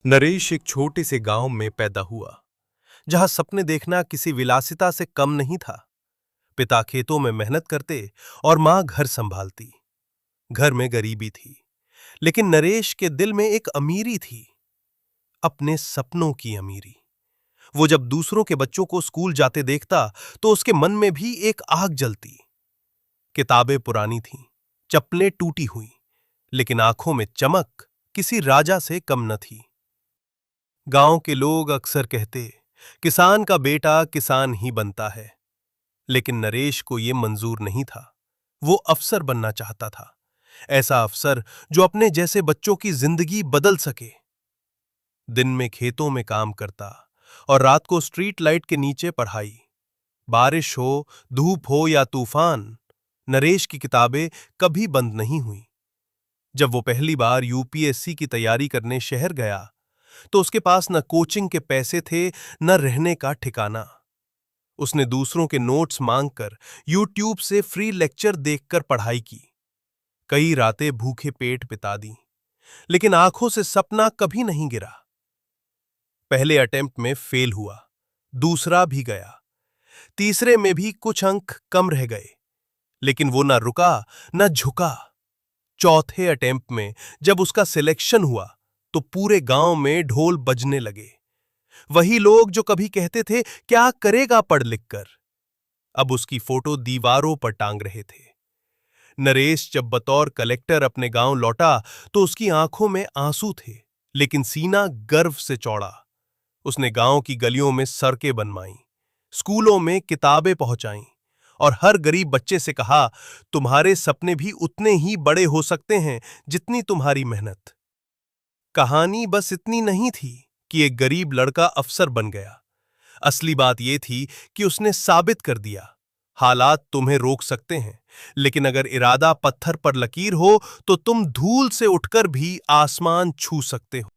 नरेश एक छोटे से गांव में पैदा हुआ, जहां सपने देखना किसी विलासिता से कम नहीं था। पिता खेतों में मेहनत करते और मां घर संभालती। घर में गरीबी थी, लेकिन नरेश के दिल में एक अमीरी थी, अपने सपनों की अमीरी। वो जब दूसरों के बच्चों को स्कूल जाते देखता, तो उसके मन में भी एक आग जलती। किताबें पुरानी थीं, चप्पलें टूटी हुई, लेकिन आंखों में चमक किसी राजा से कम न थी। गांव के लोग अक्सर कहते, किसान का बेटा किसान ही बनता है। लेकिन नरेश को यह मंजूर नहीं था। वो अफसर बनना चाहता था, ऐसा अफसर जो अपने जैसे बच्चों की जिंदगी बदल सके। दिन में खेतों में काम करता और रात को स्ट्रीट लाइट के नीचे पढ़ाई। बारिश हो, धूप हो या तूफान, नरेश की किताबें कभी बंद नहीं हुई। जब वो पहली बार यूपीएससी की तैयारी करने शहर गया, तो उसके पास न कोचिंग के पैसे थे, न रहने का ठिकाना। उसने दूसरों के नोट्स मांगकर, यूट्यूब से फ्री लेक्चर देखकर पढ़ाई की। कई रातें भूखे पेट बिता दी, लेकिन आंखों से सपना कभी नहीं गिरा। पहले अटेम्प्ट में फेल हुआ, दूसरा भी गया, तीसरे में भी कुछ अंक कम रह गए, लेकिन वो ना रुका, ना झुका। चौथे अटेम्प्ट में जब उसका सिलेक्शन हुआ, तो पूरे गांव में ढोल बजने लगे। वही लोग जो कभी कहते थे, क्या करेगा पढ़ लिख कर, अब उसकी फोटो दीवारों पर टांग रहे थे। नरेश जब बतौर कलेक्टर अपने गांव लौटा, तो उसकी आंखों में आंसू थे, लेकिन सीना गर्व से चौड़ा। उसने गांव की गलियों में सड़कें बनवाईं, स्कूलों में किताबें पहुंचाईं और हर गरीब बच्चे से कहा, तुम्हारे सपने भी उतने ही बड़े हो सकते हैं जितनी तुम्हारी मेहनत। कहानी बस इतनी नहीं थी कि एक गरीब लड़का अफसर बन गया। असली बात यह थी कि उसने साबित कर दिया, हालात तुम्हें रोक सकते हैं, लेकिन अगर इरादा पत्थर पर लकीर हो, तो तुम धूल से उठकर भी आसमान छू सकते हो।